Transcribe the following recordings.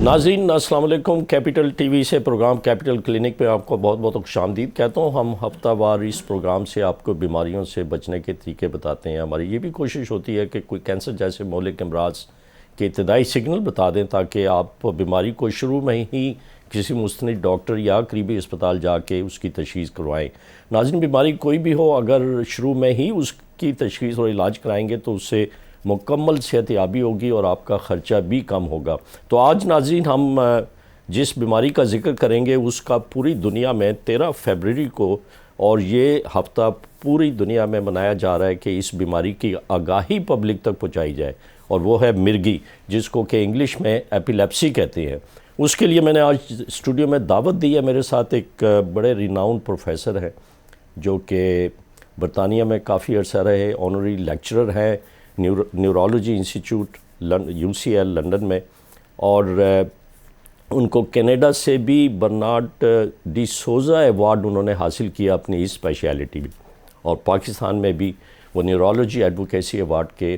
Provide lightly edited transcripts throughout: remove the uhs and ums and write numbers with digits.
ناظرین السلام علیکم، کیپٹل ٹی وی سے پروگرام کیپٹل کلینک پہ آپ کو بہت بہت خوش آمدید کہتا ہوں۔ ہم ہفتہ وار اس پروگرام سے آپ کو بیماریوں سے بچنے کے طریقے بتاتے ہیں۔ ہماری یہ بھی کوشش ہوتی ہے کہ کوئی کینسر جیسے مہلک امراض کے ابتدائی سگنل بتا دیں تاکہ آپ بیماری کو شروع میں ہی کسی مستند ڈاکٹر یا قریبی اسپتال جا کے اس کی تشخیص کروائیں۔ ناظرین، بیماری کوئی بھی ہو، اگر شروع میں ہی اس کی تشخیص اور علاج کرائیں گے تو اس سے مکمل صحت یابی ہوگی اور آپ کا خرچہ بھی کم ہوگا۔ تو آج ناظرین ہم جس بیماری کا ذکر کریں گے اس کا پوری دنیا میں 13 فروری کو اور یہ ہفتہ پوری دنیا میں منایا جا رہا ہے کہ اس بیماری کی آگاہی پبلک تک پہنچائی جائے، اور وہ ہے مرگی، جس کو کہ انگلش میں ایپیلیپسی کہتے ہیں۔ اس کے لیے میں نے آج اسٹوڈیو میں دعوت دی ہے۔ میرے ساتھ ایک بڑے ریناؤنڈ پروفیسر ہیں جو کہ برطانیہ میں کافی عرصہ رہے، آنری لیکچرر ہیں نیورولوجی انسٹیٹیوٹ UCL لنڈن میں، اور ان کو کینیڈا سے بھی برنارڈ ڈی سوزا ایوارڈ انہوں نے حاصل کیا اپنی اس اسپیشلٹی میں، اور پاکستان میں بھی وہ نیورولوجی ایڈوکیسی ایوارڈ کے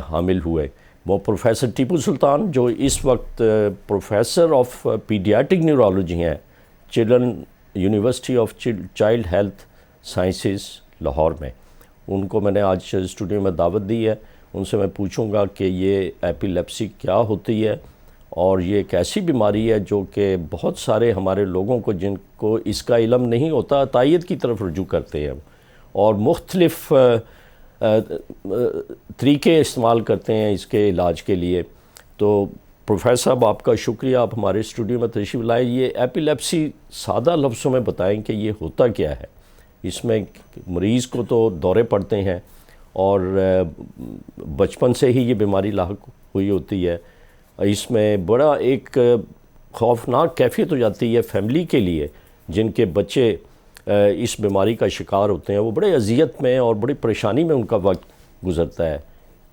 حامل ہوئے۔ وہ پروفیسر ٹیپو سلطان جو اس وقت پروفیسر آف پیڈیاٹرک نیورولوجی ہیں children university of child health sciences Lahore میں، ان کو میں نے آج اسٹوڈیو میں دعوت دی ہے۔ ان سے میں پوچھوں گا کہ یہ ایپیلیپسی کیا ہوتی ہے، اور یہ ایک ایسی بیماری ہے جو کہ بہت سارے ہمارے لوگوں کو جن کو اس کا علم نہیں ہوتا عطائیت کی طرف رجوع کرتے ہیں، اور مختلف طریقے استعمال کرتے ہیں اس کے علاج کے لیے۔ تو پروفیسر صاحب، آپ کا شکریہ، آپ ہمارے اسٹوڈیو میں تشریف لائے۔ یہ ایپیلیپسی سادہ لفظوں میں بتائیں کہ یہ ہوتا کیا ہے؟ اس میں مریض کو تو دورے پڑتے ہیں اور بچپن سے ہی یہ بیماری لاحق ہوئی ہوتی ہے۔ اس میں بڑا ایک خوفناک کیفیت ہو جاتی ہے فیملی کے لیے، جن کے بچے اس بیماری کا شکار ہوتے ہیں۔ وہ بڑے اذیت میں اور بڑی پریشانی میں ان کا وقت گزرتا ہے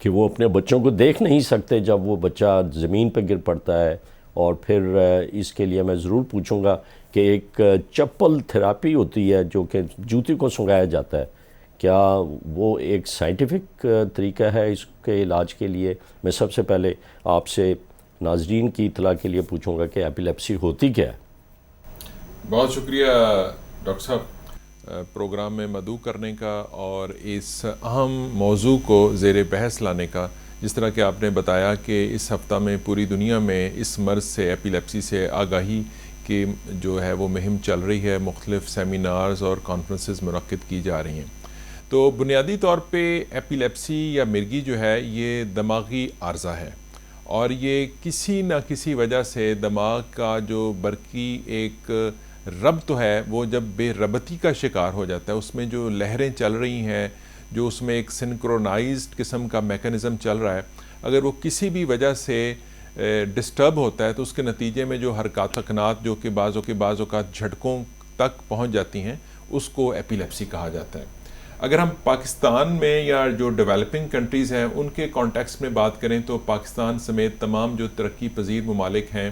کہ وہ اپنے بچوں کو دیکھ نہیں سکتے جب وہ بچہ زمین پہ گر پڑتا ہے۔ اور پھر اس کے لیے میں ضرور پوچھوں گا کہ ایک چپل تھراپی ہوتی ہے جو کہ جوتی کو سنگایا جاتا ہے، کیا وہ ایک سائنٹیفک طریقہ ہے اس کے علاج کے لیے؟ میں سب سے پہلے آپ سے ناظرین کی اطلاع کے لیے پوچھوں گا کہ ایپیلیپسی ہوتی کیا ہے؟ بہت شکریہ ڈاکٹر صاحب پروگرام میں مدعو کرنے کا اور اس اہم موضوع کو زیر بحث لانے کا۔ جس طرح کہ آپ نے بتایا کہ اس ہفتہ میں پوری دنیا میں اس مرض سے ایپیلیپسی سے آگاہی کی جو ہے وہ مہم چل رہی ہے، مختلف سیمینارز اور کانفرنسز منعقد کی جا رہی ہیں۔ تو بنیادی طور پہ ایپیلیپسی یا مرگی جو ہے یہ دماغی عارضہ ہے، اور یہ کسی نہ کسی وجہ سے دماغ کا جو برقی ایک ربط ہے وہ جب بے ربطی کا شکار ہو جاتا ہے، اس میں جو لہریں چل رہی ہیں، جو اس میں ایک سنکرونائزڈ قسم کا میکانزم چل رہا ہے، اگر وہ کسی بھی وجہ سے ڈسٹرب ہوتا ہے تو اس کے نتیجے میں جو حرکات سکنات جو کہ بعض اوقات جھٹکوں تک پہنچ جاتی ہیں، اس کو ایپیلیپسی کہا جاتا ہے۔ اگر ہم پاکستان میں یا جو ڈیولپنگ کنٹریز ہیں ان کے کانٹیکس میں بات کریں تو پاکستان سمیت تمام جو ترقی پذیر ممالک ہیں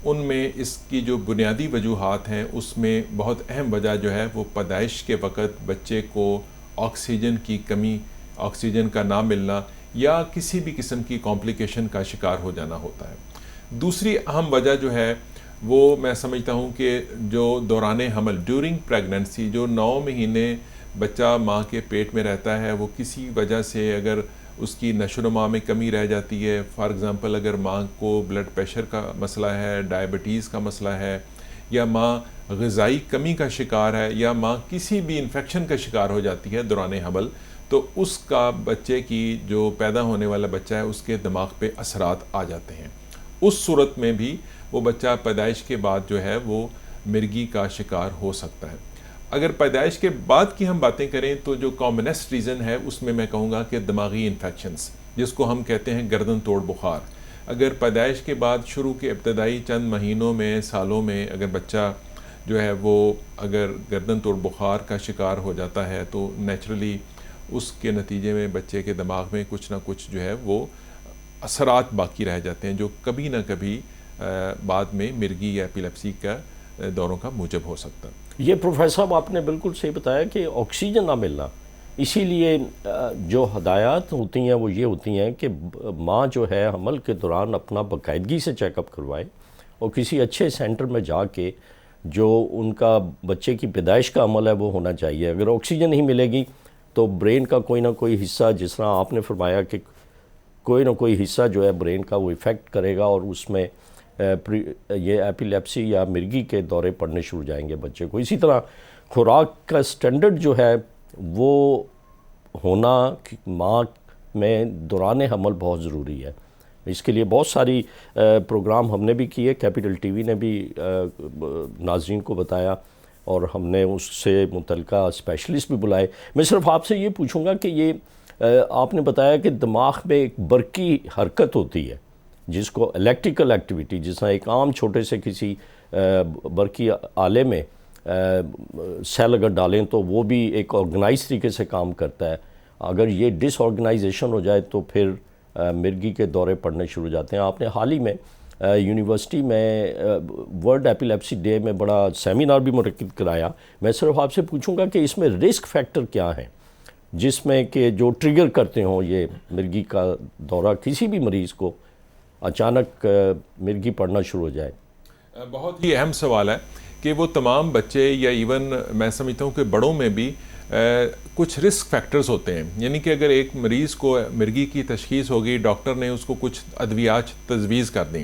ان میں اس کی جو بنیادی وجوہات ہیں اس میں بہت اہم وجہ جو ہے وہ پیدائش کے وقت بچے کو آکسیجن کی کمی، آکسیجن کا نہ ملنا یا کسی بھی قسم کی کمپلیکیشن کا شکار ہو جانا ہوتا ہے۔ دوسری اہم وجہ جو ہے وہ میں سمجھتا ہوں کہ جو دوران حمل ڈیورنگ پریگننسی جو 9 مہینے بچہ ماں کے پیٹ میں رہتا ہے، وہ کسی وجہ سے اگر اس کی نشو و نما میں کمی رہ جاتی ہے، فار ایگزامپل اگر ماں کو بلڈ پریشر کا مسئلہ ہے، ڈائبٹیز کا مسئلہ ہے، یا ماں غذائی کمی کا شکار ہے، یا ماں کسی بھی انفیکشن کا شکار ہو جاتی ہے دوران حمل، تو اس کا بچے کی جو پیدا ہونے والا بچہ ہے اس کے دماغ پہ اثرات آ جاتے ہیں۔ اس صورت میں بھی وہ بچہ پیدائش کے بعد جو ہے وہ مرگی کا شکار ہو سکتا ہے۔ اگر پیدائش کے بعد کی ہم باتیں کریں تو جو کامنسٹ ریزن ہے اس میں کہوں گا کہ دماغی انفیکشنز، جس کو ہم کہتے ہیں گردن توڑ بخار۔ اگر پیدائش کے بعد شروع کے ابتدائی چند مہینوں میں، سالوں میں اگر بچہ جو ہے وہ اگر گردن توڑ بخار کا شکار ہو جاتا ہے تو نیچرلی اس کے نتیجے میں بچے کے دماغ میں کچھ نہ کچھ جو ہے وہ اثرات باقی رہ جاتے ہیں جو کبھی نہ کبھی بعد میں مرگی یا ایپیلیپسی کا دوروں کا موجب ہو سکتا ہے۔ یہ پروفیسر صاحب آپ نے بالکل صحیح بتایا کہ آکسیجن نہ ملنا اسی لیے جو ہدایات ہوتی ہیں وہ یہ ہوتی ہیں کہ ماں جو ہے حمل کے دوران اپنا باقاعدگی سے چیک اپ کروائے، اور کسی اچھے سینٹر میں جا کے جو ان کا بچے کی پیدائش کا عمل ہے وہ ہونا چاہیے۔ اگر آکسیجن نہیں ملے گی تو برین کا کوئی نہ کوئی حصہ، جس طرح آپ نے فرمایا کہ کوئی نہ کوئی حصہ جو ہے برین کا وہ ایفیکٹ کرے گا، اور اس میں یہ ایپیلیپسی یا مرگی کے دورے پڑنے شروع جائیں گے بچے کو۔ اسی طرح خوراک کا سٹینڈرڈ جو ہے وہ ہونا ماں میں دوران حمل بہت ضروری ہے۔ اس کے لیے بہت ساری پروگرام ہم نے بھی کیے، کیپٹل ٹی وی نے بھی ناظرین کو بتایا، اور ہم نے اس سے متعلقہ اسپیشلسٹ بھی بلائے۔ میں صرف آپ سے یہ پوچھوں گا کہ یہ آپ نے بتایا کہ دماغ میں ایک برقی حرکت ہوتی ہے جس کو الیکٹریکل ایکٹیویٹی، جس طرح ایک عام چھوٹے سے کسی برقی آلے میں سیل اگر ڈالیں تو وہ بھی ایک آرگنائز طریقے سے کام کرتا ہے، اگر یہ ڈس آرگنائزیشن ہو جائے تو پھر مرگی کے دورے پڑنے شروع ہو جاتے ہیں۔ آپ نے حال ہی میں یونیورسٹی میں ورلڈ ایپیلیپسی ڈے میں بڑا سیمینار بھی منعقد کرایا۔ میں صرف آپ سے پوچھوں گا کہ اس میں رسک فیکٹر کیا ہیں جس میں کہ جو ٹریگر کرتے ہوں یہ مرگی کا دورہ کسی بھی مریض کو اچانک مرگی پڑنا شروع ہو جائے؟ بہت ہی اہم سوال ہے کہ وہ تمام بچے یا ایون میں سمجھتا ہوں کہ بڑوں میں بھی کچھ رسک فیکٹرز ہوتے ہیں، یعنی کہ اگر ایک مریض کو مرگی کی تشخیص ہوگی، ڈاکٹر نے اس کو کچھ ادویات تجویز کر دیں،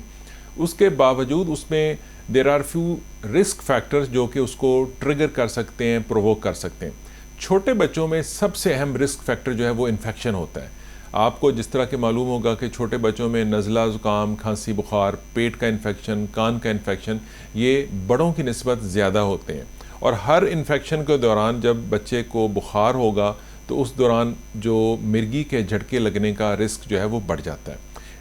اس کے باوجود اس میں there are few risk factors جو کہ اس کو ٹریگر کر سکتے ہیں، پرووک کر سکتے ہیں۔ چھوٹے بچوں میں سب سے اہم رسک فیکٹر جو ہے وہ انفیکشن ہوتا ہے۔ آپ کو جس طرح کہ معلوم ہوگا کہ چھوٹے بچوں میں نزلہ، زکام، کھانسی، بخار، پیٹ کا انفیکشن، کان کا انفیکشن یہ بڑوں کی نسبت زیادہ ہوتے ہیں، اور ہر انفیکشن کے دوران جب بچے کو بخار ہوگا تو اس دوران جو مرگی کے جھٹکے لگنے کا رسک جو ہے وہ بڑھ جاتا ہے۔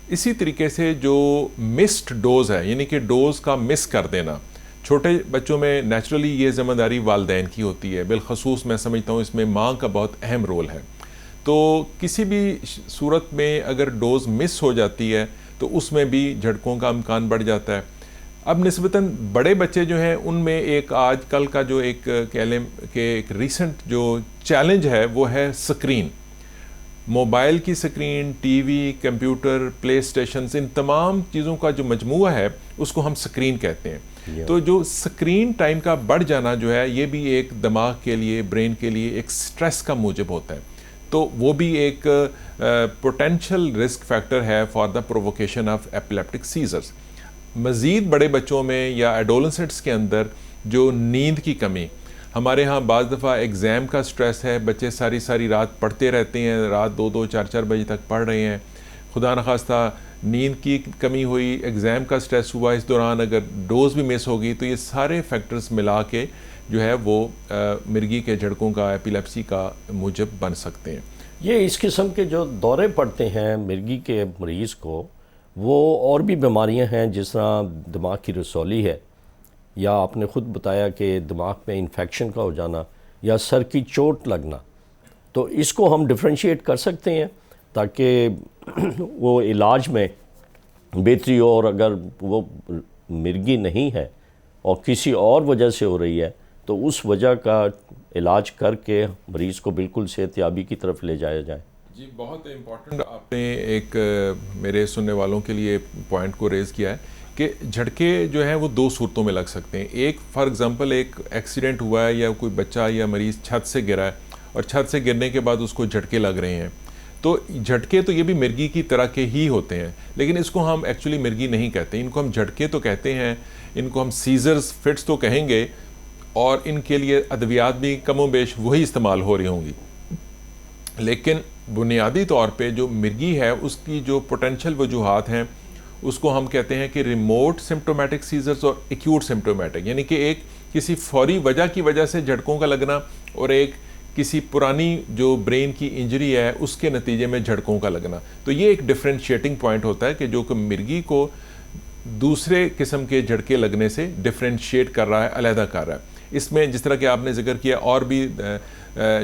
اسی طریقے سے جو مسڈ ڈوز ہے، یعنی کہ ڈوز کا مس کر دینا، چھوٹے بچوں میں نیچرلی یہ ذمہ داری والدین کی ہوتی ہے، بالخصوص میں سمجھتا ہوں اس میں ماں کا بہت اہم رول ہے۔ تو کسی بھی صورت میں اگر ڈوز مس ہو جاتی ہے تو اس میں بھی جھٹکوں کا امکان بڑھ جاتا ہے۔ اب نسبتاً بڑے بچے جو ہیں ان میں ایک آج کل کا جو ایک کہہ لیں کہ ایک ریسنٹ جو چیلنج ہے وہ ہے سکرین، موبائل کی سکرین، ٹی وی، کمپیوٹر، پلے اسٹیشنز، ان تمام چیزوں کا جو مجموعہ ہے اس کو ہم سکرین کہتے ہیں۔ تو جو سکرین ٹائم کا بڑھ جانا جو ہے یہ بھی ایک دماغ کے لیے، برین کے لیے ایک سٹریس کا موجب ہوتا ہے، تو وہ بھی ایک پوٹینشیل رسک فیکٹر ہے for the provocation of epileptic seizures. مزید بڑے بچوں میں یا ایڈولسنٹس کے اندر جو نیند کی کمی، ہمارے ہاں بعض دفعہ ایگزام کا سٹریس ہے، بچے ساری رات پڑھتے رہتے ہیں، رات 2 4 بجے تک پڑھ رہے ہیں، خدا نخواستہ نیند کی کمی ہوئی، ایگزام کا سٹریس ہوا، اس دوران اگر ڈوز بھی مس ہوگی تو یہ سارے فیکٹرز ملا کے جو ہے وہ مرگی کے جھڑکوں کا، ایپیلیپسی کا موجب بن سکتے ہیں۔ یہ اس قسم کے جو دورے پڑتے ہیں مرگی کے مریض کو، وہ اور بھی بیماریاں ہیں جس طرح دماغ کی رسولی ہے، یا آپ نے خود بتایا کہ دماغ میں انفیکشن کا ہو جانا یا سر کی چوٹ لگنا، تو اس کو ہم ڈفرینشیٹ کر سکتے ہیں تاکہ وہ علاج میں بہتری ہو، اور اگر وہ مرگی نہیں ہے اور کسی اور وجہ سے ہو رہی ہے تو اس وجہ کا علاج کر کے مریض کو بالکل صحت یابی کی طرف لے جایا جائے۔ جی بہت امپورٹنٹ آپ نے ایک میرے سننے والوں کے لیے پوائنٹ کو ریز کیا ہے کہ جھٹکے جو ہیں وہ 2 صورتوں میں لگ سکتے ہیں۔ ایک فار ایگزامپل ایک ایکسیڈنٹ ہوا ہے یا کوئی بچہ یا مریض چھت سے گرا ہے اور چھت سے گرنے کے بعد اس کو جھٹکے لگ رہے ہیں، تو جھٹکے تو یہ بھی مرگی کی طرح کے ہی ہوتے ہیں، لیکن اس کو ہم ایکچولی مرگی نہیں کہتے، ان کو ہم جھٹکے تو کہتے ہیں، ان کو ہم سیزرز، فٹس تو کہیں گے، اور ان کے لیے ادویات بھی کم و بیش وہی استعمال ہو رہی ہوں گی، لیکن بنیادی طور پہ جو مرگی ہے اس کی جو پوٹینشیل وجوہات ہیں اس کو ہم کہتے ہیں کہ ریموٹ سمپٹومیٹک سیزرز اور ایکیوٹ سمپٹومیٹک، یعنی کہ ایک کسی فوری وجہ کی وجہ سے جھٹکوں کا لگنا، اور ایک کسی پرانی جو برین کی انجری ہے اس کے نتیجے میں جھٹکوں کا لگنا۔ تو یہ ایک ڈفرینشیٹنگ پوائنٹ ہوتا ہے کہ جو کہ مرگی کو دوسرے قسم کے جھٹکے لگنے سے ڈفرینشیٹ کر رہا ہے، علیحدہ کر رہا ہے۔ اس میں جس طرح کہ آپ نے ذکر کیا اور بھی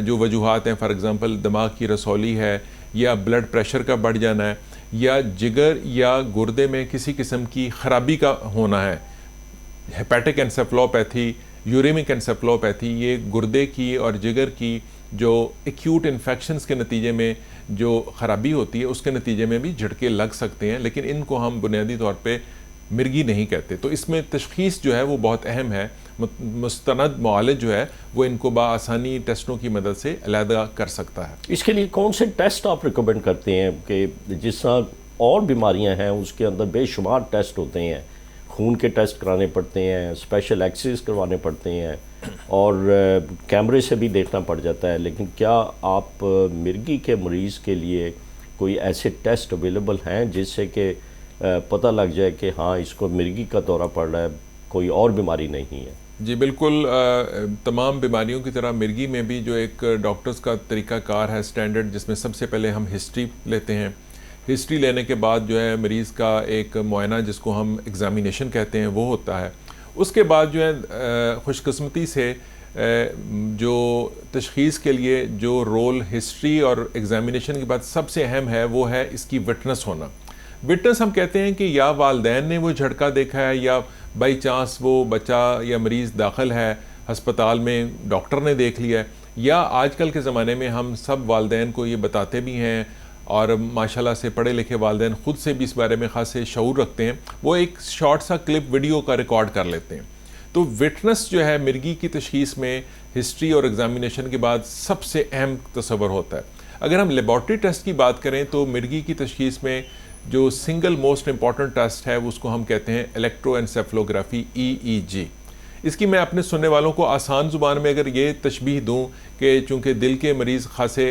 جو وجوہات ہیں، فار ایگزامپل دماغ کی رسولی ہے، یا بلڈ پریشر کا بڑھ جانا ہے، یا جگر یا گردے میں کسی قسم کی خرابی کا ہونا ہے، ہیپیٹک انسیفلوپیتھی، یوریمک انسیفلوپیتھی، یہ گردے کی اور جگر کی جو ایکیوٹ انفیکشنز کے نتیجے میں جو خرابی ہوتی ہے اس کے نتیجے میں بھی جھٹکے لگ سکتے ہیں، لیکن ان کو ہم بنیادی طور پہ مرگی نہیں کہتے. تو اس میں تشخیص جو ہے وہ بہت اہم ہے. مستند معالج جو ہے وہ ان کو بآسانی ٹیسٹوں کی مدد سے علیحدہ کر سکتا ہے. اس کے لیے کون سے ٹیسٹ آپ ریکمینڈ کرتے ہیں کہ جس طرح اور بیماریاں ہیں اس کے اندر بے شمار ٹیسٹ ہوتے ہیں، خون کے ٹیسٹ کرانے پڑتے ہیں، اسپیشل ایکسریز کروانے پڑتے ہیں اور کیمرے سے بھی دیکھنا پڑ جاتا ہے، لیکن کیا آپ مرگی کے مریض کے لیے کوئی ایسے ٹیسٹ اویلیبل ہیں جس سے کہ پتہ لگ جائے کہ ہاں اس کو مرگی کا دورہ پڑ رہا ہے، کوئی اور بیماری نہیں ہے؟ جی بالکل، تمام بیماریوں کی طرح مرگی میں بھی جو ایک ڈاکٹرز کا طریقہ کار ہے اسٹینڈرڈ، جس میں سب سے پہلے ہم ہسٹری لیتے ہیں. ہسٹری لینے کے بعد جو ہے مریض کا ایک معائنہ جس کو ہم ایگزامینیشن کہتے ہیں وہ ہوتا ہے. اس کے بعد جو ہے خوش قسمتی سے جو تشخیص کے لیے جو رول ہسٹری اور ایگزامینیشن کے بعد سب سے اہم ہے وہ ہے اس کی وٹنس ہونا. وٹنس ہم کہتے ہیں کہ یا والدین نے وہ جھٹکا دیکھا ہے، یا بائی چانس وہ بچہ یا مریض داخل ہے ہسپتال میں ڈاکٹر نے دیکھ لیا ہے، یا آج کل کے زمانے میں ہم سب والدین کو یہ بتاتے بھی ہیں اور ماشاءاللہ سے پڑھے لکھے والدین خود سے بھی اس بارے میں خاص شعور رکھتے ہیں، وہ ایک شارٹ سا کلپ ویڈیو کا ریکارڈ کر لیتے ہیں. تو وٹنس جو ہے مرگی کی تشخیص میں ہسٹری اور ایگزامینیشن کے بعد سب سے اہم تصور ہوتا ہے. اگر ہم لیبارٹری ٹیسٹ کی بات کریں تو مرگی کی تشخیص میں جو سنگل موسٹ امپورٹنٹ ٹیسٹ ہے اس کو ہم کہتے ہیں الیکٹرو انسیفلوگرافی EEG. اس کی میں اپنے سننے والوں کو آسان زبان میں اگر یہ تشبیہ دوں کہ چونکہ دل کے مریض خاصے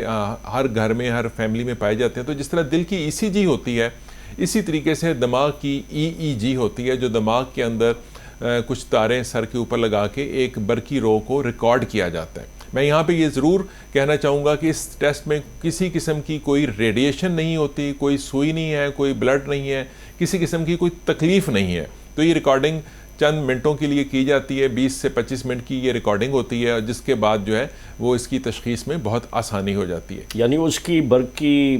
ہر گھر میں ہر فیملی میں پائے جاتے ہیں، تو جس طرح دل کی ECG ہوتی ہے اسی طریقے سے دماغ کی EEG ہوتی ہے، جو دماغ کے اندر کچھ تاریں سر کے اوپر لگا کے ایک برقی رو کو ریکارڈ کیا جاتا ہے. میں یہاں پہ یہ ضرور کہنا چاہوں گا کہ اس ٹیسٹ میں کسی قسم کی کوئی ریڈیشن نہیں ہوتی، کوئی سوئی نہیں ہے، کوئی بلڈ نہیں ہے، کسی قسم کی کوئی تکلیف نہیں ہے. تو یہ ریکارڈنگ چند منٹوں کے لیے کی جاتی ہے، 20 سے 25 منٹ کی یہ ریکارڈنگ ہوتی ہے، اور جس کے بعد جو ہے وہ اس کی تشخیص میں بہت آسانی ہو جاتی ہے. یعنی اس کی برق کی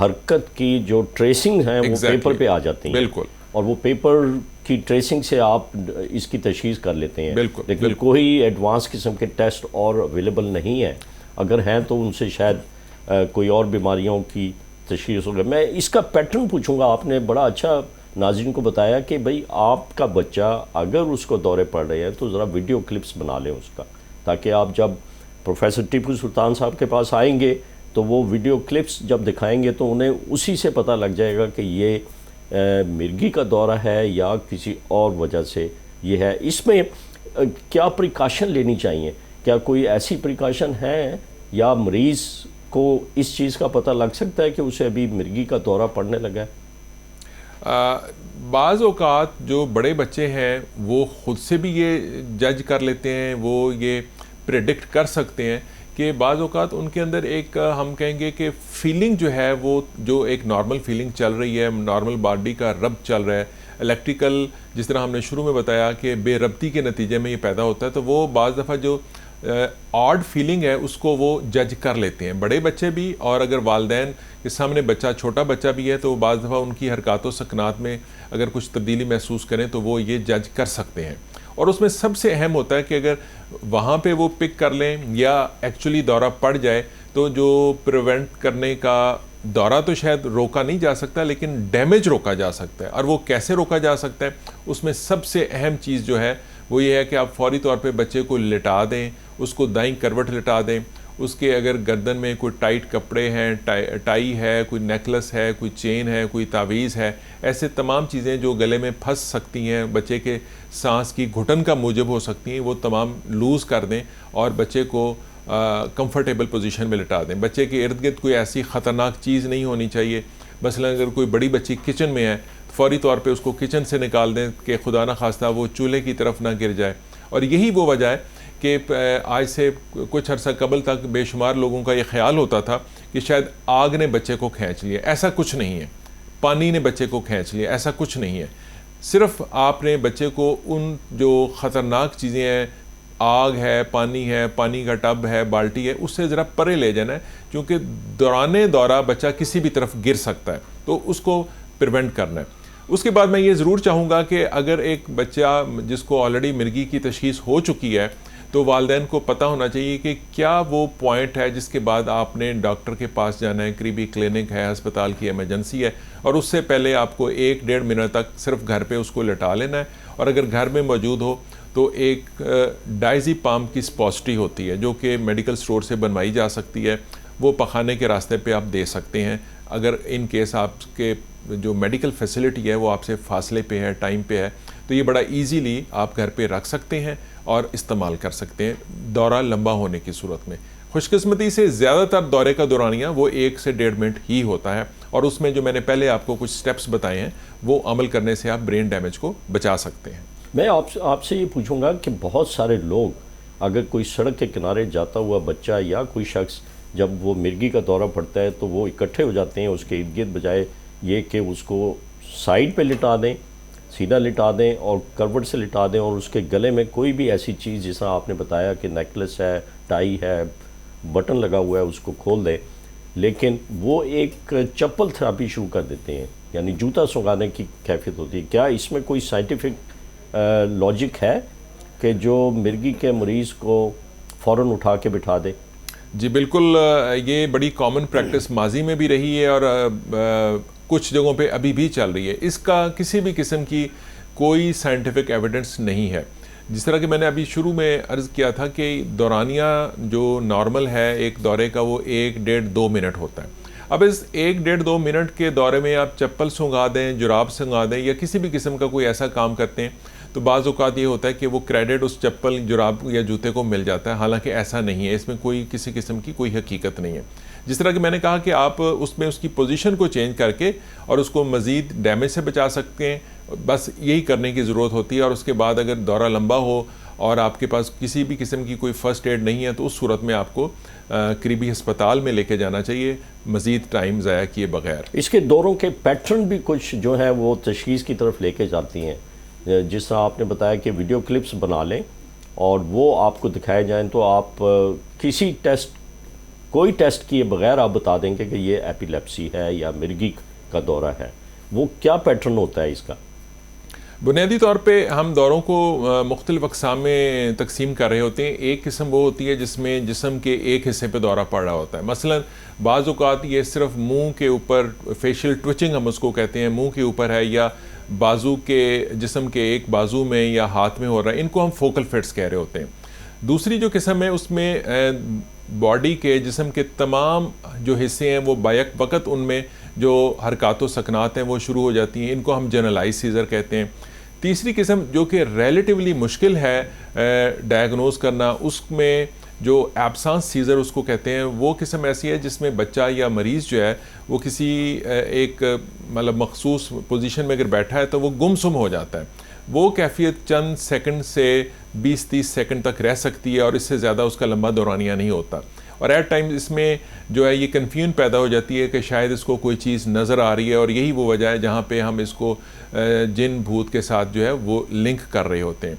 حرکت کی جو ٹریسنگ ہیں وہ پیپر پہ آ جاتی ہیں. بالکل. اور وہ پیپر کی ٹریسنگ سے آپ اس کی تشخیص کر لیتے ہیں. بالکل. لیکن کوئی ایڈوانس قسم کے ٹیسٹ اور اویلیبل نہیں ہیں، اگر ہیں تو ان سے شاید کوئی اور بیماریوں کی تشخیص ہوگا. میں اس کا پیٹرن پوچھوں گا. آپ نے بڑا اچھا ناظرین کو بتایا کہ بھئی آپ کا بچہ اگر اس کو دورے پڑ رہے ہیں تو ذرا ویڈیو کلپس بنا لیں اس کا، تاکہ آپ جب پروفیسر ٹیپو سلطان صاحب کے پاس آئیں گے تو وہ ویڈیو کلپس جب دکھائیں گے تو انہیں اسی سے پتہ لگ جائے گا کہ یہ مرگی کا دورہ ہے یا کسی اور وجہ سے یہ ہے. اس میں کیا پریکاشن لینی چاہیے؟ کیا کوئی ایسی پریکاشن ہے یا مریض کو اس چیز کا پتہ لگ سکتا ہے کہ اسے ابھی مرگی کا دورہ پڑنے لگا ہے؟ بعض اوقات جو بڑے بچے ہیں وہ خود سے بھی یہ جج کر لیتے ہیں، وہ یہ پریڈکٹ کر سکتے ہیں کہ بعض اوقات ان کے اندر ایک ہم کہیں گے کہ فیلنگ جو ہے وہ جو ایک نارمل فیلنگ چل رہی ہے، نارمل باڈی کا ربط چل رہا ہے، الیکٹریکل جس طرح ہم نے شروع میں بتایا کہ بے ربطی کے نتیجے میں یہ پیدا ہوتا ہے، تو وہ بعض دفعہ جو آڈ فیلنگ ہے اس کو وہ جج کر لیتے ہیں، بڑے بچے بھی. اور اگر والدین کے سامنے بچہ چھوٹا بچہ بھی ہے تو بعض دفعہ ان کی حرکات و سکنات میں اگر کچھ تبدیلی محسوس کریں تو وہ یہ جج کر سکتے ہیں. اور اس میں سب سے اہم ہوتا ہے کہ اگر وہاں پہ وہ پک کر لیں یا ایکچولی دورہ پڑ جائے تو جو پریونٹ کرنے کا دورہ تو شاید روکا نہیں جا سکتا لیکن ڈیمیج روکا جا سکتا ہے. اور وہ کیسے روکا جا سکتا ہے؟ اس میں سب سے اہم چیز جو ہے وہ یہ ہے کہ آپ فوری طور پہ بچے کو لٹا دیں، اس کو دائیں کروٹ لٹا دیں، اس کے اگر گردن میں کوئی ٹائٹ کپڑے ہیں، ٹائی ہے، کوئی نیکلس ہے، کوئی چین ہے، کوئی تعویذ ہے، ایسے تمام چیزیں جو گلے میں پھنس سکتی ہیں، بچے کے سانس کی گھٹن کا موجب ہو سکتی ہیں، وہ تمام لوز کر دیں اور بچے کو کمفرٹیبل پوزیشن میں لٹا دیں. بچے کے ارد گرد کوئی ایسی خطرناک چیز نہیں ہونی چاہیے. مثلا اگر کوئی بڑی بچی کچن میں ہے فوری طور پہ اس کو کچن سے نکال دیں کہ خدا نہ خواستہ وہ چولہے کی طرف نہ گر جائے. اور یہی وہ وجہ ہے کہ آج سے کچھ عرصہ قبل تک بے شمار لوگوں کا یہ خیال ہوتا تھا کہ شاید آگ نے بچے کو کھینچ لیا. ایسا کچھ نہیں ہے. پانی نے بچے کو کھینچ لیا، ایسا کچھ نہیں ہے. صرف آپ نے بچے کو ان جو خطرناک چیزیں ہیں، آگ ہے، پانی کا ٹب ہے، بالٹی ہے، اس سے ذرا پرے لے جانا ہے، کیونکہ دوران دورہ بچہ کسی بھی طرف گر سکتا ہے، تو اس کو پریونٹ کرنا ہے. اس کے بعد میں یہ ضرور چاہوں گا کہ اگر ایک بچہ جس کو آلریڈی مرگی کی تشخیص ہو چکی ہے تو والدین کو پتہ ہونا چاہیے کہ کیا وہ پوائنٹ ہے جس کے بعد آپ نے ڈاکٹر کے پاس جانا ہے، قریبی کلینک ہے، ہسپتال کی ایمرجنسی ہے، اور اس سے پہلے آپ کو 1-1.5 منٹ تک صرف گھر پہ اس کو لٹا لینا ہے. اور اگر گھر میں موجود ہو تو ایک ڈائزی پام کی سپوسٹری ہوتی ہے جو کہ میڈیکل سٹور سے بنوائی جا سکتی ہے، وہ پخانے کے راستے پہ آپ دے سکتے ہیں. اگر ان کیس آپ کے جو میڈیکل فیسلٹی ہے وہ آپ سے فاصلے پہ ہے، ٹائم پہ ہے، تو یہ بڑا ایزیلی آپ گھر پہ رکھ سکتے ہیں اور استعمال کر سکتے ہیں دورہ لمبا ہونے کی صورت میں. خوش قسمتی سے زیادہ تر دورے کا دورانیہ وہ 1 سے 1.5 منٹ ہی ہوتا ہے، اور اس میں جو میں نے پہلے آپ کو کچھ سٹیپس بتائے ہیں وہ عمل کرنے سے آپ برین ڈیمیج کو بچا سکتے ہیں. میں آپ سے یہ پوچھوں گا کہ بہت سارے لوگ، اگر کوئی سڑک کے کنارے جاتا ہوا بچہ یا کوئی شخص جب وہ مرگی کا دورہ پڑتا ہے تو وہ اکٹھے ہو جاتے ہیں اس کے ارد گرد، بجائے یہ کہ اس کو سائڈ پہ لٹا دیں، سیدھا لٹا دیں اور کروٹ سے لٹا دیں، اور اس کے گلے میں کوئی بھی ایسی چیز جس طرح آپ نے بتایا کہ نیکلس ہے، ٹائی ہے، بٹن لگا ہوا ہے، اس کو کھول دیں. لیکن وہ ایک چپل تھراپی شروع کر دیتے ہیں، یعنی جوتا سنگانے کی کیفیت ہوتی ہے. کیا اس میں کوئی سائنٹیفک لاجک ہے کہ جو مرگی کے مریض کو فوراً اٹھا کے بٹھا دے؟ جی بالکل، یہ بڑی کامن پریکٹس ماضی میں بھی رہی ہے اور کچھ جگہوں پہ ابھی بھی چل رہی ہے. اس کا کسی بھی قسم کی کوئی سائنٹیفک ایویڈنس نہیں ہے. جس طرح کہ میں نے ابھی شروع میں عرض کیا تھا کہ دورانیہ جو نارمل ہے ایک دورے کا وہ 1-1.5-2 منٹ ہوتا ہے. اب اس 1-1.5-2 منٹ کے دورے میں آپ چپل سنگا دیں، جراب سنگا دیں یا کسی بھی قسم کا کوئی ایسا کام کرتے ہیں تو بعض اوقات یہ ہوتا ہے کہ وہ کریڈٹ اس چپل، جراب یا جوتے کو مل جاتا ہے، حالانکہ ایسا نہیں ہے. اس میں کوئی کسی قسم کی کوئی حقیقت نہیں ہے. جس طرح کہ میں نے کہا کہ آپ اس میں اس کی پوزیشن کو چینج کر کے اور اس کو مزید ڈیمیج سے بچا سکتے ہیں، بس یہی کرنے کی ضرورت ہوتی ہے. اور اس کے بعد اگر دورہ لمبا ہو اور آپ کے پاس کسی بھی قسم کی کوئی فرسٹ ایڈ نہیں ہے تو اس صورت میں آپ کو قریبی ہسپتال میں لے کے جانا چاہیے مزید ٹائم ضائع کیے بغیر. اس کے دوروں کے پیٹرن بھی کچھ جو ہیں وہ تشخیص کی طرف لے کے جاتی ہیں. جس طرح آپ نے بتایا کہ ویڈیو کلپس بنا لیں اور وہ آپ کو دکھائے جائیں تو آپ کوئی ٹیسٹ کیے بغیر آپ بتا دیں گے کہ یہ ایپیلیپسی ہے یا مرگی کا دورہ ہے. وہ کیا پیٹرن ہوتا ہے اس کا؟ بنیادی طور پہ ہم دوروں کو مختلف اقسام میں تقسیم کر رہے ہوتے ہیں. ایک قسم وہ ہوتی ہے جس میں جسم کے ایک حصے پہ دورہ پڑ رہا ہوتا ہے. مثلا بعض اوقات یہ صرف منہ کے اوپر، فیشل ٹوچنگ ہم اس کو کہتے ہیں، منہ کے اوپر ہے یا بازو کے جسم کے ایک بازو میں یا ہاتھ میں ہو رہا ہے، ان کو ہم فوکل فٹس کہہ رہے ہوتے ہیں. دوسری جو قسم ہے اس میں باڈی کے، جسم کے تمام جو حصے ہیں وہ بیک وقت ان میں جو حرکات و سکنات ہیں وہ شروع ہو جاتی ہیں. ان کو ہم جنرلائز سیزر کہتے ہیں. تیسری قسم جو کہ ریلیٹیولی مشکل ہے ڈائگنوز کرنا، اس میں جو ایبسانس سیزر اس کو کہتے ہیں، وہ قسم ایسی ہے جس میں بچہ یا مریض جو ہے وہ کسی ایک مطلب مخصوص پوزیشن میں اگر بیٹھا ہے تو وہ گم سم ہو جاتا ہے. وہ کیفیت چند سیکنڈ سے 20-30 سیکنڈ تک رہ سکتی ہے اور اس سے زیادہ اس کا لمبا دورانیہ نہیں ہوتا. اور ایٹ ٹائم اس میں جو ہے یہ کنفیوژن پیدا ہو جاتی ہے کہ شاید اس کو کوئی چیز نظر آ رہی ہے، اور یہی وہ وجہ ہے جہاں پہ ہم اس کو جن بھوت کے ساتھ جو ہے وہ لنک کر رہے ہوتے ہیں.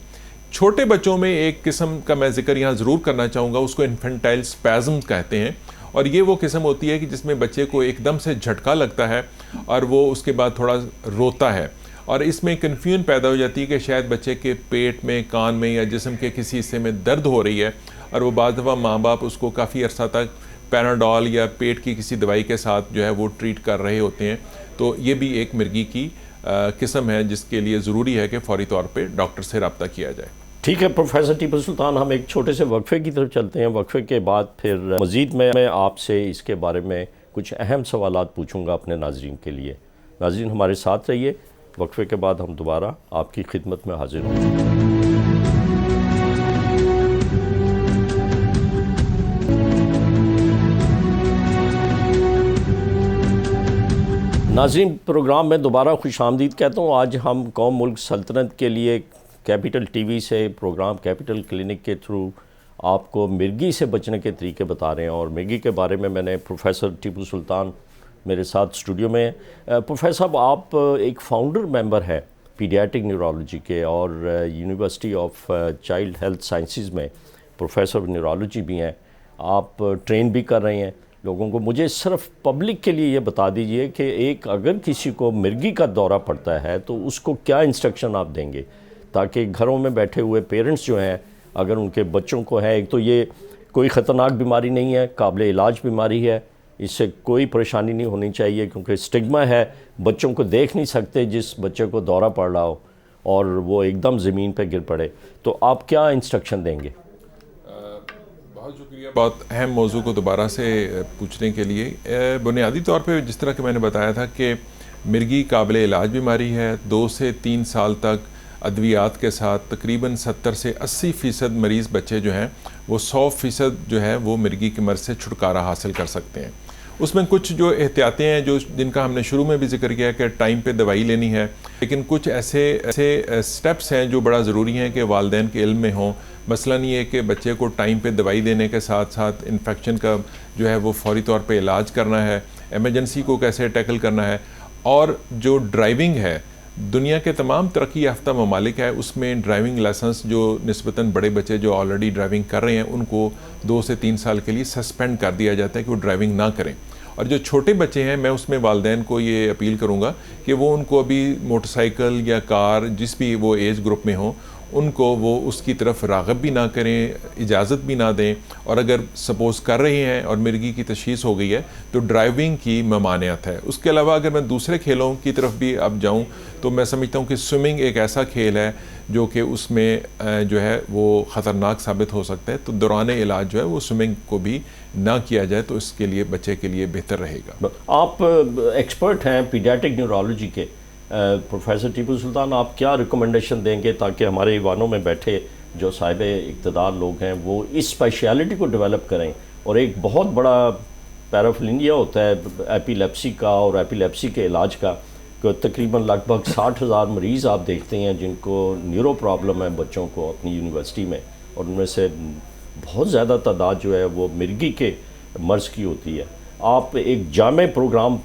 چھوٹے بچوں میں ایک قسم کا میں ذکر یہاں ضرور کرنا چاہوں گا، اس کو انفنٹائل سپیزم کہتے ہیں. اور یہ وہ قسم ہوتی ہے کہ جس میں بچے کو ایک دم سے جھٹکا لگتا ہے اور وہ اس کے بعد تھوڑا روتا ہے، اور اس میں کنفیوژن پیدا ہو جاتی ہے کہ شاید بچے کے پیٹ میں، کان میں یا جسم کے کسی حصے میں درد ہو رہی ہے. اور وہ بعض دفعہ ماں باپ اس کو کافی عرصہ تک پیناڈول یا پیٹ کی کسی دوائی کے ساتھ جو ہے وہ ٹریٹ کر رہے ہوتے ہیں. تو یہ بھی ایک مرگی کی قسم ہے جس کے لیے ضروری ہے کہ فوری طور پہ ڈاکٹر سے رابطہ کیا جائے. ٹھیک ہے پروفیسر ٹیپو سلطان، ہم ایک چھوٹے سے وقفے کی طرف چلتے ہیں. وقفے کے بعد پھر مزید میں آپ سے اس کے بارے میں کچھ اہم سوالات پوچھوں گا اپنے ناظرین کے لیے. ناظرین ہمارے ساتھ رہیے، وقفے کے بعد ہم دوبارہ آپ کی خدمت میں حاضر ہوں گے. ناظرین پروگرام میں دوبارہ خوش آمدید کہتا ہوں. آج ہم قوم ملک سلطنت کے لیے کیپٹل ٹی وی سے پروگرام کیپٹل کلینک کے تھرو آپ کو مرگی سے بچنے کے طریقے بتا رہے ہیں، اور مرگی کے بارے میں نے پروفیسر ٹیپو سلطان میرے ساتھ اسٹوڈیو میں ہیں. پروفیسر صاحب، آپ ایک فاؤنڈر ممبر ہیں پیڈیاٹرک نیورولوجی کے، اور university of child health sciences میں پروفیسر آف نیورولوجی بھی ہیں. آپ ٹرین بھی کر رہے ہیں لوگوں کو. مجھے صرف پبلک کے لیے یہ بتا دیجئے کہ اگر کسی کو مرگی کا دورہ پڑتا ہے تو اس کو کیا انسٹرکشن آپ دیں گے تاکہ گھروں میں بیٹھے ہوئے پیرنٹس جو ہیں اگر ان کے بچوں کو ہے، ایک تو یہ کوئی خطرناک بیماری نہیں ہے، قابل علاج بیماری ہے، اس سے کوئی پریشانی نہیں ہونی چاہیے، کیونکہ سٹگما ہے، بچوں کو دیکھ نہیں سکتے جس بچے کو دورہ پڑ رہا ہو اور وہ ایک دم زمین پہ گر پڑے، تو آپ کیا انسٹرکشن دیں گے؟ بہت شکریہ بہت اہم موضوع کو دوبارہ سے پوچھنے کے لیے۔ بنیادی طور پہ جس طرح کہ میں نے بتایا تھا کہ مرگی قابل علاج بیماری ہے، 2 سے 3 سال تک ادویات کے ساتھ تقریباً 70 سے 80% مریض بچے جو ہیں وہ 100% جو ہے وہ مرگی کے مرض سے چھٹکارا حاصل کر سکتے ہیں۔ اس میں کچھ جو احتیاطیں ہیں جن کا ہم نے شروع میں بھی ذکر کیا کہ ٹائم پہ دوائی لینی ہے، لیکن کچھ ایسے سٹیپس ہیں جو بڑا ضروری ہیں کہ والدین کے علم میں ہوں۔ مثلاً یہ کہ بچے کو ٹائم پہ دوائی دینے کے ساتھ ساتھ انفیکشن کا جو ہے وہ فوری طور پہ علاج کرنا ہے، ایمرجنسی کو کیسے ٹیکل کرنا ہے، اور جو ڈرائیونگ ہے، دنیا کے تمام ترقی یافتہ ممالک ہے اس میں ڈرائیونگ لائسنس جو نسبتاً بڑے بچے جو آلریڈی ڈرائیونگ کر رہے ہیں ان کو 2 سے 3 سال کے لیے سسپینڈ کر دیا جاتا ہے کہ وہ ڈرائیونگ نہ کریں، اور جو چھوٹے بچے ہیں میں اس میں والدین کو یہ اپیل کروں گا کہ وہ ان کو ابھی موٹر سائیکل یا کار جس بھی وہ ایج گروپ میں ہوں ان کو وہ اس کی طرف راغب بھی نہ کریں، اجازت بھی نہ دیں، اور اگر سپوز کر رہے ہیں اور مرگی کی تشخیص ہو گئی ہے تو ڈرائیونگ کی ممانعت ہے۔ اس کے علاوہ اگر میں دوسرے کھیلوں کی طرف بھی اب جاؤں تو میں سمجھتا ہوں کہ سوئمنگ ایک ایسا کھیل ہے جو کہ اس میں جو ہے وہ خطرناک ثابت ہو سکتا ہے، تو دوران علاج جو ہے وہ سوئمنگ کو بھی نہ کیا جائے تو اس کے لیے بچے کے لیے بہتر رہے گا۔ آپ ایکسپرٹ ہیں پیڈیاٹک نیورولوجی کے، پروفیسر ٹیپو سلطان، آپ کیا ریکمنڈیشن دیں گے تاکہ ہمارے ایوانوں میں بیٹھے جو صاحب اقتدار لوگ ہیں وہ اس اسپیشلٹی کو ڈیولپ کریں؟ اور ایک بہت بڑا پیرافلینیا ہوتا ہے ایپیلیپسی کا اور ایپیلیپسی کے علاج کا، کہ تقریباً لگ بھگ 60,000 مریض آپ دیکھتے ہیں جن کو نیورو پرابلم ہے بچوں کو اپنی یونیورسٹی میں، اور ان میں سے بہت زیادہ تعداد جو ہے وہ مرگی کے مرض کی ہوتی ہے۔ آپ ایک جامع پروگرام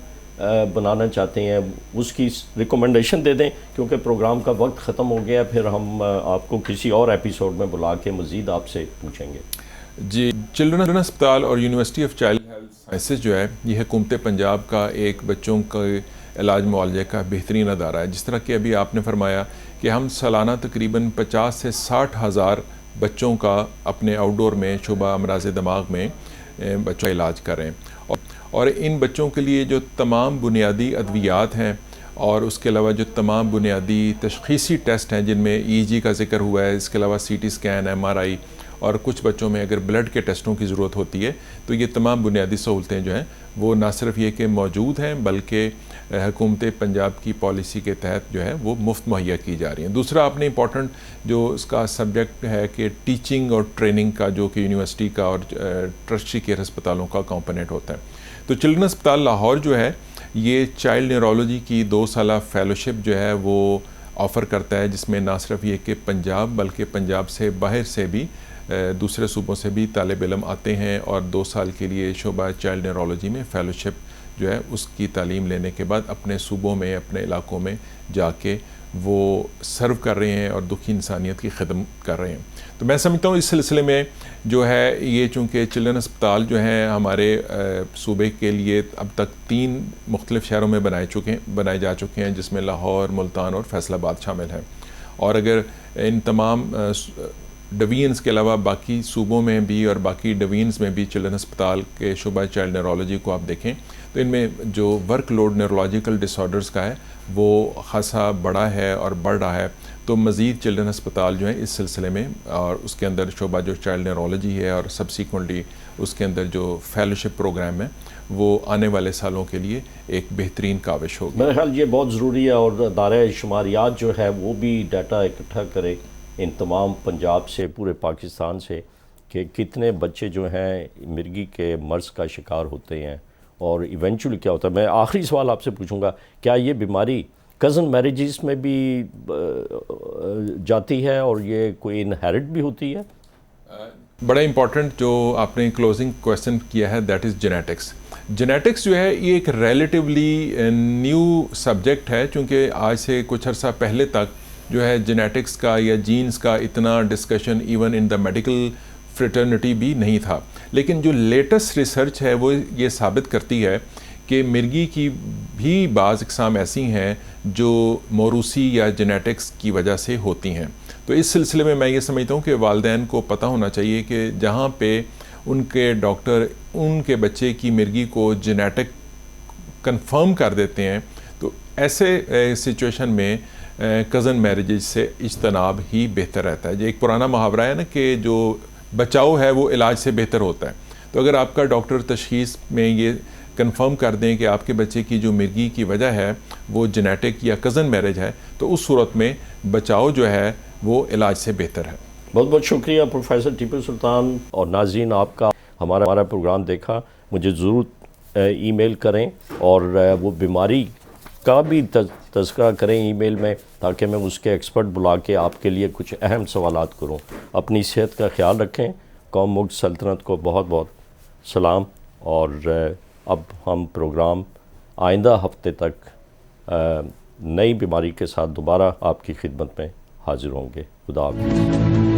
بنانا چاہتے ہیں، اس کی ریکمنڈیشن دے دیں، کیونکہ پروگرام کا وقت ختم ہو گیا، پھر ہم آپ کو کسی اور ایپیسوڈ میں بلا کے مزید آپ سے پوچھیں گے۔ جی، چلڈرن ہسپتال اور university of child health sciences جو ہے یہ حکومت پنجاب کا ایک بچوں کے علاج معالجے کا بہترین ادارہ ہے۔ جس طرح کہ ابھی آپ نے فرمایا کہ ہم سالانہ تقریباً 50 سے 60,000 بچوں کا اپنے آؤٹ ڈور میں شعبہ امراض دماغ میں بچوں کا علاج کر رہے ہیں، اور ان بچوں کے لیے جو تمام بنیادی ادویات ہیں اور اس کے علاوہ جو تمام بنیادی تشخیصی ٹیسٹ ہیں جن میں EEG کا ذکر ہوا ہے، اس کے علاوہ CT اسکین، MRI، اور کچھ بچوں میں اگر بلڈ کے ٹیسٹوں کی ضرورت ہوتی ہے، تو یہ تمام بنیادی سہولتیں جو ہیں وہ نہ صرف یہ کہ موجود ہیں بلکہ حکومت پنجاب کی پالیسی کے تحت جو ہے وہ مفت مہیا کی جا رہی ہیں۔ دوسرا آپ نے امپورٹنٹ جو اس کا سبجیکٹ ہے کہ ٹیچنگ اور ٹریننگ کا، جو کہ یونیورسٹی کا اور ٹرسٹی کیئر ہسپتالوں کا کمپوننٹ ہوتا ہے، تو چلڈرن ہسپتال لاہور جو ہے یہ چائلڈ نیورولوجی کی 2 سالہ فیلوشپ جو ہے وہ آفر کرتا ہے، جس میں نہ صرف یہ کہ پنجاب بلکہ پنجاب سے باہر سے بھی دوسرے صوبوں سے بھی طالب علم آتے ہیں اور 2 سال کے لیے شعبہ چائلڈ نیورولوجی میں فیلوشپ جو ہے اس کی تعلیم لینے کے بعد اپنے صوبوں میں اپنے علاقوں میں جا کے وہ سرو کر رہے ہیں اور دکھی انسانیت کی خدمت کر رہے ہیں۔ تو میں سمجھتا ہوں اس سلسلے میں جو ہے یہ چونکہ چلڈرن ہسپتال جو ہیں ہمارے صوبے کے لیے اب تک 3 مختلف شہروں میں بنائے جا چکے ہیں، جس میں لاہور، ملتان اور فیصل آباد شامل ہیں، اور اگر ان تمام ڈویژنز کے علاوہ باقی صوبوں میں بھی اور باقی ڈویژنز میں بھی چلڈرن ہسپتال کے شعبہ چائلڈ نیورولوجی کو آپ دیکھیں تو ان میں جو ورک لوڈ نیورولوجیکل ڈس آرڈرز کا ہے وہ خاصا بڑا ہے اور بڑھ رہا ہے، تو مزید چلڈرن ہسپتال جو ہیں اس سلسلے میں اور اس کے اندر شعبہ جو چائلڈ نیورولوجی ہے اور سبسیکوئنٹلی اس کے اندر جو فیلوشپ پروگرام ہے وہ آنے والے سالوں کے لیے ایک بہترین کاوش ہوگی۔ میرے خیال یہ بہت ضروری ہے، اور ادارہ شماریات جو ہے وہ بھی ڈیٹا اکٹھا کرے ان تمام پنجاب سے، پورے پاکستان سے، کہ کتنے بچے جو ہیں مرگی کے مرض کا شکار ہوتے ہیں اور ایونچولی کیا ہوتا ہے۔ میں آخری سوال آپ سے پوچھوں گا، کیا یہ بیماری کزن میریجز میں بھی جاتی ہے اور یہ کوئی انہیرٹ بھی ہوتی ہے؟ بڑا امپورٹنٹ جو آپ نے کلوزنگ کویسچن کیا ہے دیٹ از جینیٹکس۔ جینیٹکس جو ہے یہ ایک ریلیٹیولی نیو سبجیکٹ ہے، چونکہ آج سے کچھ عرصہ پہلے تک جو ہے جینیٹکس کا یا جینز کا اتنا discussion even in the medical fraternity بھی نہیں تھا، لیکن جو لیٹسٹ ریسرچ ہے وہ یہ ثابت کرتی ہے کہ مرگی کی بھی بعض اقسام ایسی ہیں جو موروثی یا جینیٹکس کی وجہ سے ہوتی ہیں. تو اس سلسلے میں یہ سمجھتا ہوں کہ والدین کو پتہ ہونا چاہیے کہ جہاں پہ ان کے ڈاکٹر ان کے بچے کی مرگی کو جینیٹک کنفرم کر دیتے ہیں تو ایسے سچویشن میں کزن میرجز سے اجتناب ہی بہتر رہتا ہے. جو ایک پرانا محاورہ ہے نا کہ جو بچاؤ ہے وہ علاج سے بہتر ہوتا ہے. تو اگر آپ کا ڈاکٹر تشخیص میں یہ کنفرم کر دیں کہ آپ کے بچے کی جو مرگی کی وجہ ہے وہ جینیٹک یا کزن میرج ہے تو اس صورت میں بچاؤ جو ہے وہ علاج سے بہتر ہے. بہت بہت شکریہ پروفیسر ٹیپو سلطان. اور ناظرین آپ کا ہمارا پروگرام دیکھا, مجھے ضرور ای میل کریں اور وہ بیماری کا بھی تذکرہ کریں ای میل میں تاکہ میں اس کے ایکسپرٹ بلا کے آپ کے لیے کچھ اہم سوالات کروں. اپنی صحت کا خیال رکھیں. قوم ملک سلطنت کو بہت بہت سلام. اور اب ہم پروگرام آئندہ ہفتے تک نئی بیماری کے ساتھ دوبارہ آپ کی خدمت میں حاضر ہوں گے. خدا حافظ.